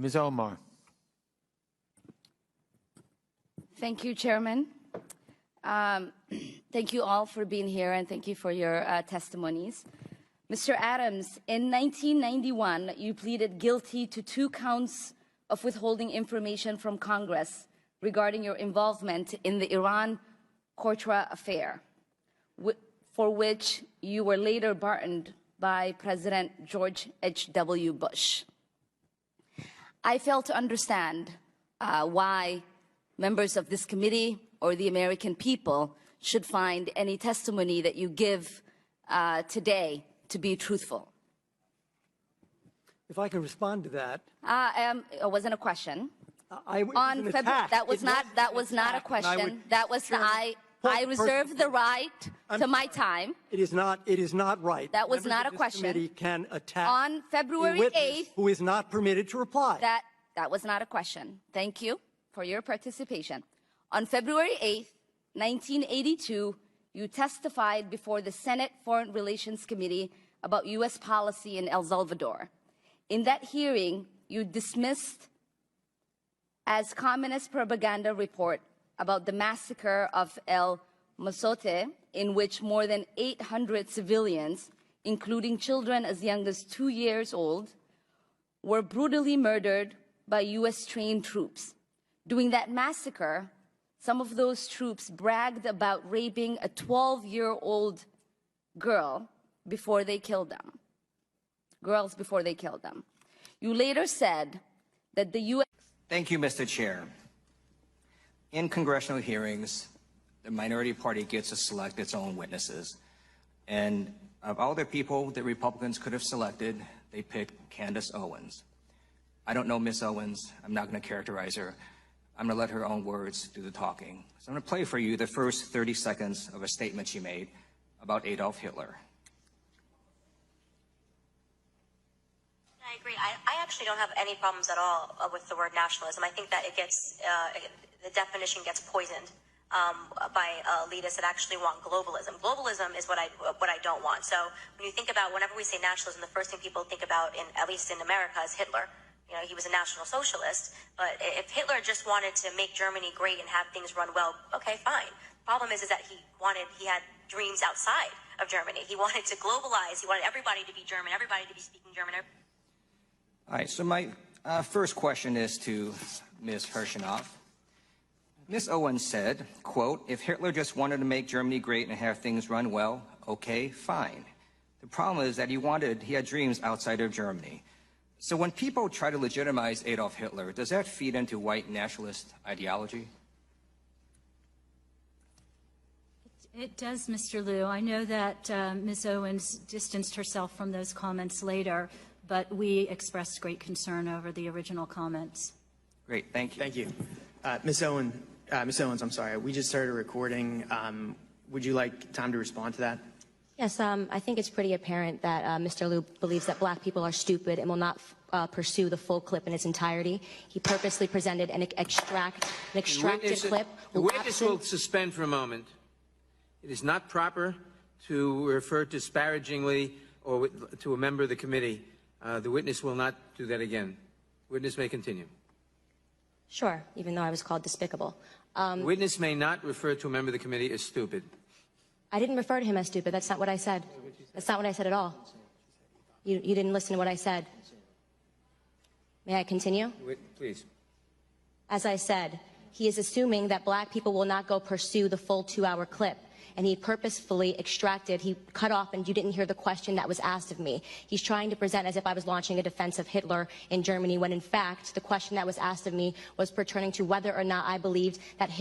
Ms. Omar. Thank you, Chairman. Thank you all for being here, and thank you for your testimonies. Mr. Adams, in 1991, you pleaded guilty to 2 counts of withholding information from Congress regarding your involvement in the Iran-Contra affair, for which you were later pardoned by President George H.W. Bush. I fail to understand why members of this committee or the American people should find any testimony that you give today to be truthful. If I can respond to that. It wasn't a question. On February, that was not a question. That was I reserve the right to my time. It is not right. That was Members not a of this question. Committee can attack On February a witness 8th, who is not permitted to reply. That was not a question. Thank you for your participation. On February 8th, 1982, you testified before the Senate Foreign Relations Committee about U.S. policy in El Salvador. In that hearing, you dismissed as communist propaganda report about the massacre of El Mozote, in which more than 800 civilians, including children as young as 2 years old, were brutally murdered by U.S.-trained troops. During that massacre, some of those troops bragged about raping a 12-year-old girl before they killed them. Girls before they killed them. You later said that the U.S. Thank you, Mr. Chair. In congressional hearings, the minority party gets to select its own witnesses. And of all the people that Republicans could have selected, they picked Candace Owens. I don't know Ms. Owens. I'm not going to characterize her. I'm going to let her own words do the talking. So I'm going to play for you the first 30 seconds of a statement she made about Adolf Hitler. I agree. I actually don't have any problems at all with the word nationalism. I think that it gets, the definition gets poisoned by elitists that actually want globalism. Globalism is what I don't want. So when you think about, whenever we say nationalism, the first thing people think about, at least in America, is Hitler. You know, he was a National Socialist, but if Hitler just wanted to make Germany great and have things run well, okay, fine. The problem is that he had dreams outside of Germany. He wanted to globalize. He wanted everybody to be German, everybody to be speaking German. All right, so my first question is to Ms. Hirschenoff. Ms. Owens said, quote, if Hitler just wanted to make Germany great and have things run well, okay, fine. The problem is that he had dreams outside of Germany. So when people try to legitimize Adolf Hitler, does that feed into white nationalist ideology? It does, Mr. Liu. I know that Ms. Owens distanced herself from those comments later, but we expressed great concern over the original comments. Great, thank you. Thank you. Ms. Owens, I'm sorry, we just started recording. Would you like time to respond to that? Yes, I think it's pretty apparent that Mr. Liu believes that black people are stupid and will not pursue the full clip in its entirety. He purposely presented an extracted clip. The witness will suspend for a moment. It is not proper to refer disparagingly or to a member of the committee. The witness will not do that again. Witness may continue. Sure, even though I was called despicable. Witness may not refer to a member of the committee as stupid. I didn't refer to him as stupid. That's not what I said. That's not what I said at all. You didn't listen to what I said. May I continue? Please. As I said, he is assuming that black people will not go pursue the full 2-hour clip. And he purposefully he cut off, and you didn't hear the question that was asked of me. He's trying to present as if I was launching a defense of Hitler in Germany, when in fact, the question that was asked of me was pertaining to whether or not I believed that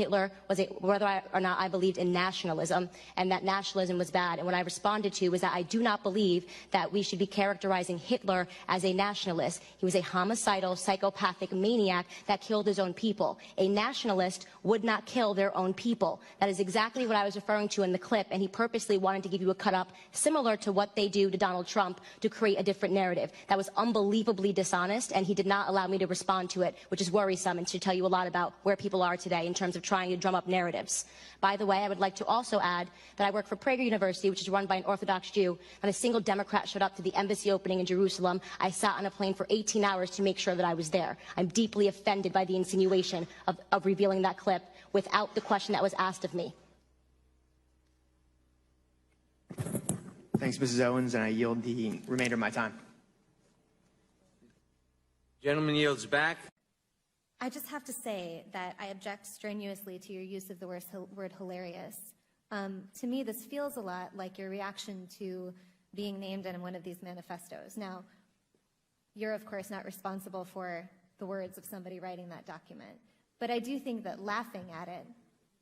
whether or not I believed in nationalism, and that nationalism was bad. And what I responded to was that I do not believe that we should be characterizing Hitler as a nationalist. He was a homicidal, psychopathic maniac that killed his own people. A nationalist would not kill their own people. That is exactly what I was referring to you in the clip, and he purposely wanted to give you a cut-up similar to what they do to Donald Trump to create a different narrative. That was unbelievably dishonest, and he did not allow me to respond to it, which is worrisome and should tell you a lot about where people are today in terms of trying to drum up narratives. By the way, I would like to also add that I work for Prager University, which is run by an Orthodox Jew. Not a single Democrat showed up to the embassy opening in Jerusalem. I sat on a plane for 18 hours to make sure that I was there. I'm deeply offended by the insinuation of revealing that clip without the question that was asked of me. Thanks, Mrs. Owens, and I yield the remainder of my time. Gentleman yields back. I just have to say that I object strenuously to your use of the word hilarious. To me, this feels a lot like your reaction to being named in one of these manifestos. Now, you're, of course, not responsible for the words of somebody writing that document. But I do think that laughing at it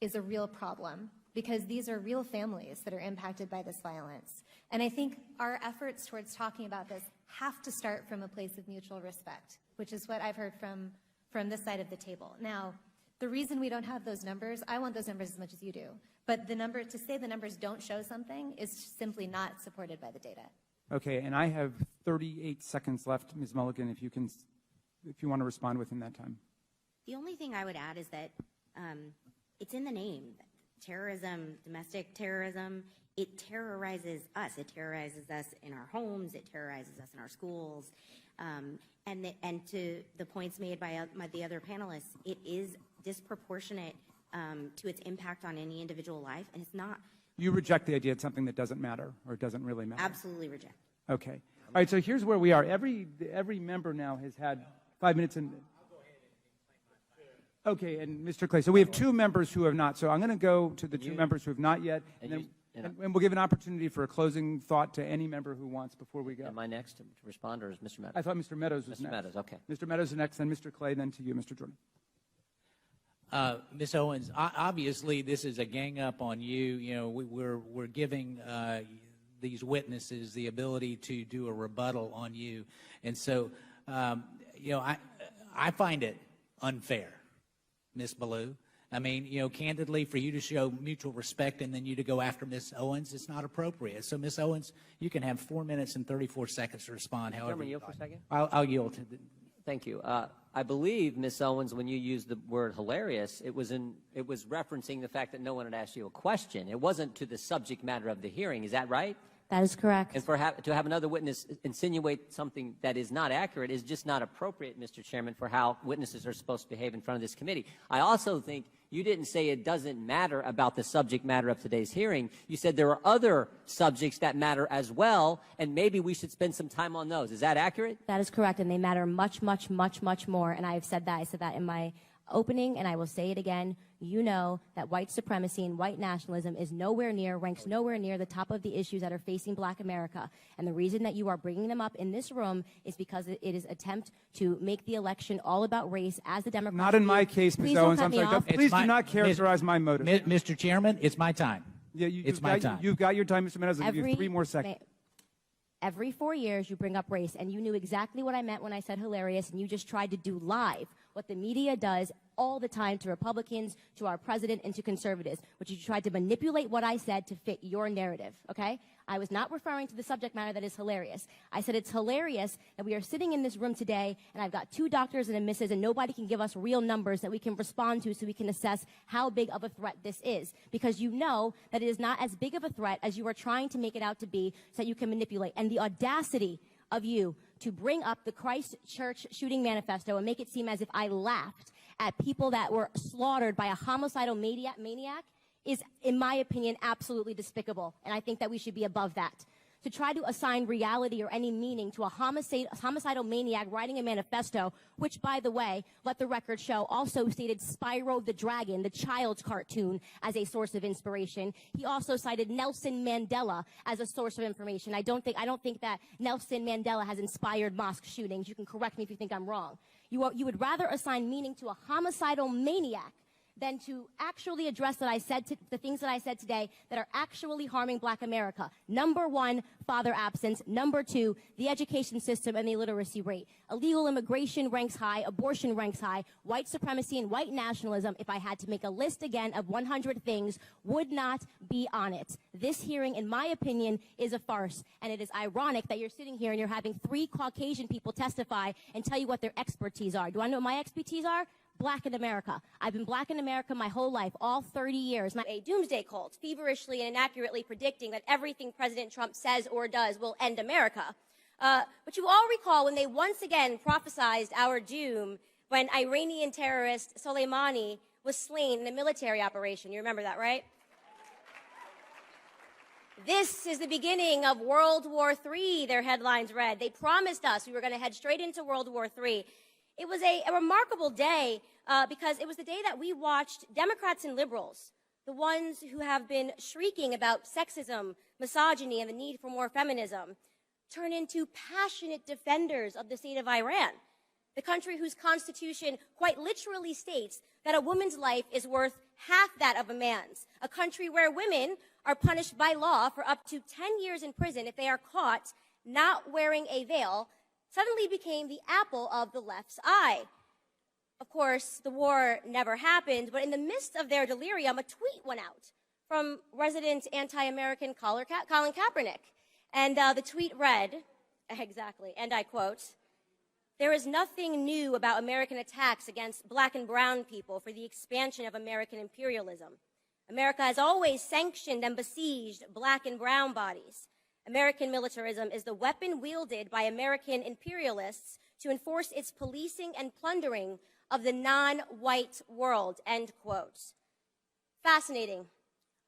is a real problem, because these are real families that are impacted by this violence. And I think our efforts towards talking about this have to start from a place of mutual respect, which is what I've heard from this side of the table. Now, the reason we don't have those numbers, I want those numbers as much as you do, but to say the numbers don't show something is simply not supported by the data. Okay, and I have 38 seconds left, Ms. Mulligan, if you want to respond within that time. The only thing I would add is that it's in the name. Terrorism, domestic terrorism, it terrorizes us. It terrorizes us in our homes. It terrorizes us in our schools. And to the points made by the other panelists, it is disproportionate to its impact on any individual life, and it's not. You reject the idea it's something that doesn't matter, or it doesn't really matter? Absolutely reject. Okay. All right, so here's where we are. Every member now has had 5 minutes and... Okay, and Mr. Clay, so we have 2 members who have not. So I'm going to go to the 2 members who have not yet, and we'll give an opportunity for a closing thought to any member who wants before we go. Am I next to respond, or is Mr. Meadows? I thought Mr. Meadows was Mr. next. Meadows, okay. Mr. Meadows is next, then Mr. Clay, then to you, Mr. Jordan. Ms. Owens, obviously this is a gang up on you. You know, we're giving these witnesses the ability to do a rebuttal on you, and so you know, I find it unfair, Ms. Ballou. I mean, you know, candidly, for you to show mutual respect and then you to go after Ms. Owens, it's not appropriate. So, Ms. Owens, you can have 4 minutes and 34 seconds to respond. However, yield for a second. I'll yield. Thank you. I believe, Ms. Owens, when you used the word hilarious, it was referencing the fact that no one had asked you a question. It wasn't to the subject matter of the hearing. Is that right? That is correct. And to have another witness insinuate something that is not accurate is just not appropriate, Mr. Chairman, for how witnesses are supposed to behave in front of this committee. I also think you didn't say it doesn't matter about the subject matter of today's hearing. You said there are other subjects that matter as well, and maybe we should spend some time on those. Is that accurate? That is correct, and they matter much, much, much, much more. And I have said that. I said that in my opening, and I will say it again. You know that white supremacy and white nationalism is ranks nowhere near the top of the issues that are facing Black America. And the reason that you are bringing them up in this room is because it is attempt to make the election all about race, as the Democrats. Not in my case, Ms. Owens. I'm sorry. Please do not characterize my motive. Mr. Chairman, it's my time. Yeah, it's my time. You've got your time, Mr. Meadows. I'll give you 3 more seconds. Every 4 years, you bring up race, and you knew exactly what I meant when I said hilarious, and you just tried to do live what the media does all the time to Republicans, to our president, and to conservatives, which you tried to manipulate what I said to fit your narrative, okay? I was not referring to the subject matter that is hilarious. I said it's hilarious that we are sitting in this room today, and I've got 2 doctors and a missus, and nobody can give us real numbers that we can respond to so we can assess how big of a threat this is. Because you know that it is not as big of a threat as you are trying to make it out to be, so that you can manipulate. And the audacity of you to bring up the Christchurch shooting manifesto and make it seem as if I laughed at people that were slaughtered by a homicidal maniac is, in my opinion, absolutely despicable. And I think that we should be above that. To try to assign reality or any meaning to a homicidal maniac writing a manifesto, which, by the way, let the record show, also stated Spyro the Dragon, the child's cartoon, as a source of inspiration. He also cited Nelson Mandela as a source of information. I don't think that Nelson Mandela has inspired mosque shootings. You can correct me if you think I'm wrong. You would rather assign meaning to a homicidal maniac than to actually address the things that I said today that are actually harming Black America. Number one, father absence. Number two, the education system and the illiteracy rate. Illegal immigration ranks high, abortion ranks high, white supremacy and white nationalism, if I had to make a list again of 100 things, would not be on it. This hearing, in my opinion, is a farce, and it is ironic that you're sitting here and you're having 3 Caucasian people testify and tell you what their expertise are. Do I know what my expertise are? Black in America. I've been Black in America my whole life, all 30 years. A doomsday cult, feverishly and inaccurately predicting that everything President Trump says or does will end America. But you all recall when they once again prophesized our doom when Iranian terrorist Soleimani was slain in a military operation. You remember that, right? This is the beginning of World War III, their headlines read. They promised us we were going to head straight into World War III. It was a remarkable day because it was the day that we watched Democrats and liberals, the ones who have been shrieking about sexism, misogyny, and the need for more feminism, turn into passionate defenders of the state of Iran, the country whose constitution quite literally states that a woman's life is worth half that of a man's, a country where women are punished by law for up to 10 years in prison if they are caught not wearing a veil, suddenly became the apple of the left's eye. Of course, the war never happened, but in the midst of their delirium, a tweet went out from resident anti-American Colin Kaepernick. And the tweet read, exactly, and I quote, "There is nothing new about American attacks against Black and brown people for the expansion of American imperialism. America has always sanctioned and besieged Black and brown bodies. American militarism is the weapon wielded by American imperialists to enforce its policing and plundering of the non-white world," end quote. Fascinating.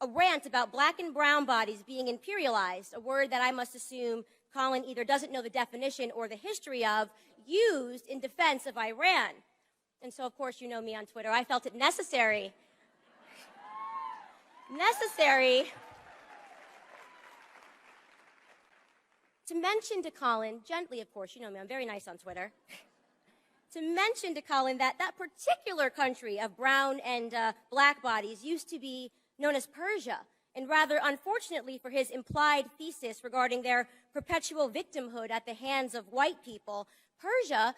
A rant about Black and brown bodies being imperialized, a word that I must assume Colin either doesn't know the definition or the history of, used in defense of Iran. And so, of course, you know me on Twitter. I felt it necessary to mention to Colin, gently, of course, you know me, I'm very nice on Twitter, to mention to Colin that that particular country of brown and Black bodies used to be known as Persia, and rather unfortunately for his implied thesis regarding their perpetual victimhood at the hands of white people, Persia